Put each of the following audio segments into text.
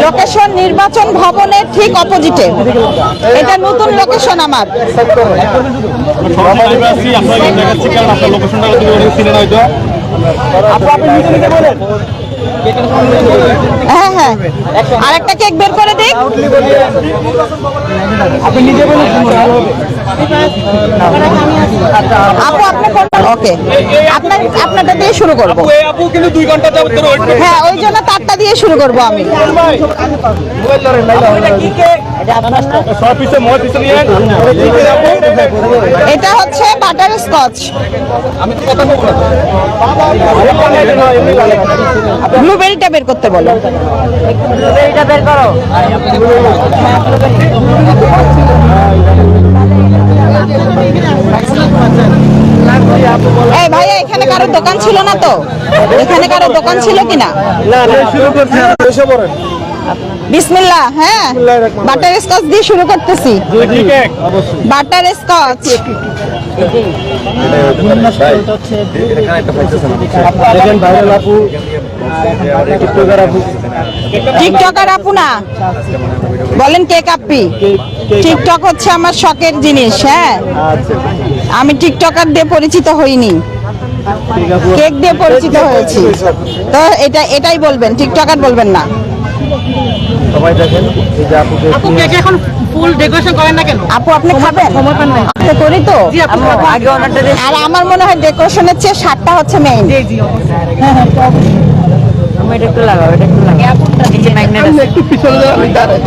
Location নির্বাচন ভবনের ঠিক অপোজিটে। এটা নতুন লোকেশন আমার। হ্যাঁ হ্যাঁ, আরেকটা কেক বের করে দিক। আপু আপনি ওকে, আপনারটা দিয়ে শুরু করবো। হ্যাঁ, ওই জন্য তারটা দিয়ে শুরু করবো আমি। এটা হচ্ছে বাটার স্কচ। ব্লুবেরিটা বের করতে বলো। ব্লুবেরিটা বের করো। এই ভাইয়া, এখানে কারো দোকান ছিল না তো? এখানে কারো দোকান ছিল কিনা? বিসমিল্লাহ। হ্যাঁ, বাটার স্কচ দিয়ে শুরু করতেছি। Butter Scotch. টিকটকার আপু না, বলেন কেক আপি। টিকটক হচ্ছে আমার শখের জিনিস। হ্যাঁ, আমি টিকটকার দিয়ে পরিচিত হইনি, কেক দিয়ে পরিচিত হয়েছি। তো এটাই বলবেন, টিকটকার বলবেন না। সবাই দেখেন এই যে আপু কেক এখন ফুল ডেকোরেশন করেন না কেন? আপু আপনি খাবেন? সময় পান না তো করি তো আগে অর্ডারটা দিই। আর আমার মনে হয় ডেকোরেশনের চেয়ে শার্টটা হচ্ছে মেইন। জি জি আমি এটা একটু লাগাও, এটা একটু লাগাও। এই যে ম্যাগনেট আছে, একটু পিছনে যাও,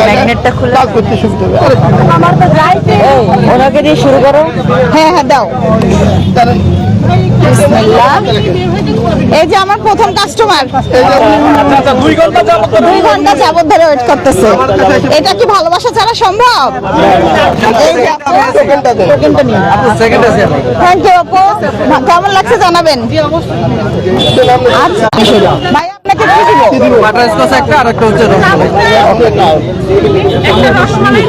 ম্যাগনেটটা খুলে কাজ করতে শুরু করবে। আমার তো যাইতে। ওনাকে দিয়ে শুরু করো। হ্যাঁ হ্যাঁ, দাও। বিসমিল্লাহ। এই যে আমার প্রথম কাস্টমার, 2 ঘন্টা যাবত ধরে ওয়েট করতেছে। এটা কি ভালোবাসা ছাড়া সম্ভব? থ্যাংক ইউ আপু, কেমন লাগছে জানাবেন। আচ্ছা ভাই, আপনাকে কি দিব? বাটার স্কচ একটা, আর একটা হচ্ছে রসমালাই।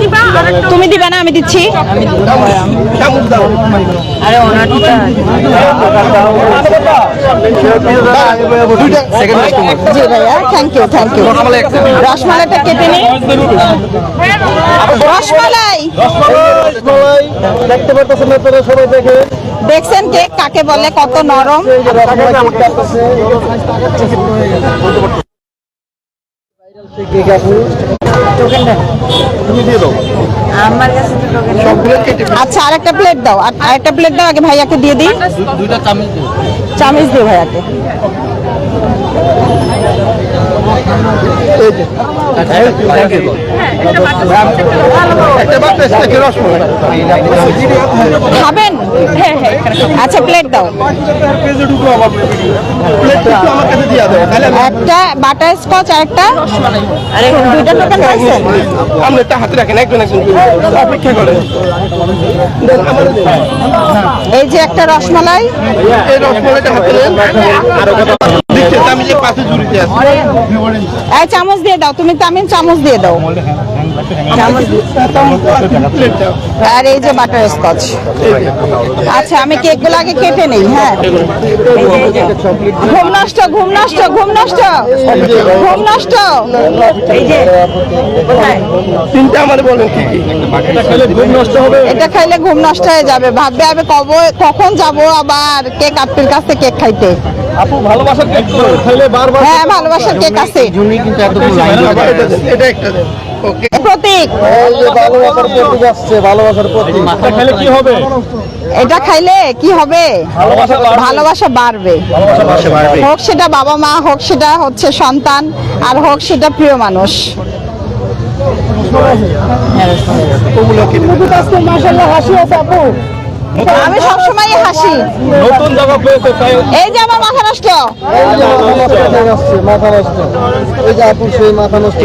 তুমি দিবা না? আমি দিচ্ছি। আরে ওনারটা জি ভাইয়া, থ্যাংক ইউ থ্যাংক ইউ। রসমালাইটা কেটে নিই। রসমালাই দেখতে পাচ্ছেন আপনারা সবাই দেখে। দেখছেন কেক কাকে বলে, কত নরম। আচ্ছা, আরেকটা প্লেট দাও, আরেকটা প্লেট দাও। আগে ভাইয়াকে দিয়ে দিই। 2টা চামচ দিও। চামচ দিও ভাইয়াকে। খাবেন? আচ্ছা, প্লেট দাও। একটা বাটার স্কচ আর একটা, আরে 2টা টোকেন পাইছেন। আপনি একটা হাতে রাখেন, একজন অপেক্ষা করেন। এই যে একটা রসমালাই, এই রসমালাইটা হাতে নেন। আমি যে পাশে ঝুড়িতে আছে, এই চামচ দিয়ে দাও। তুমি তামিন চামচ দিয়ে দাও। আর এই যে বাটার স্কচ। আচ্ছা, আমি কেকগুলো আগে কেটে নেই। হ্যাঁ, ঘুম নষ্ট ঘুম নষ্ট ঘুম নষ্ট ঘুম নষ্ট। এই যে তিনটা আমাদের বলেন কি কি? ঘুম নষ্ট হবে। এটা খাইলে ঘুম নষ্ট হয়ে যাবে, ভাববে আমি কখন যাব আবার কেক আত্মীর কাছে কেক খাইতে। আপু ভালোবাসার কেক খাইলে বারবার। হ্যাঁ, ভালোবাসার কেক আছে। কিন্তু এতগুলো লাইন এটা একটা দেন। ওকে, প্রতীক। এই যে ভালোবাসার প্রতীক আসছে, ভালোবাসার প্রতীক। এটা খাইলে কি হবে? এটা খাইলে কি হবে? ভালোবাসা বাড়বে। হোক সেটা বাবা মা, হোক সেটা হচ্ছে সন্তান, আর হোক সেটা প্রিয় মানুষ। আমি সবসময় হাসি। নতুন জায়গা পেয়েছে তাই। এই যে আমার মাথা নষ্ট। মাথা নষ্ট। এই যে আপুর সেই মাথা নষ্ট।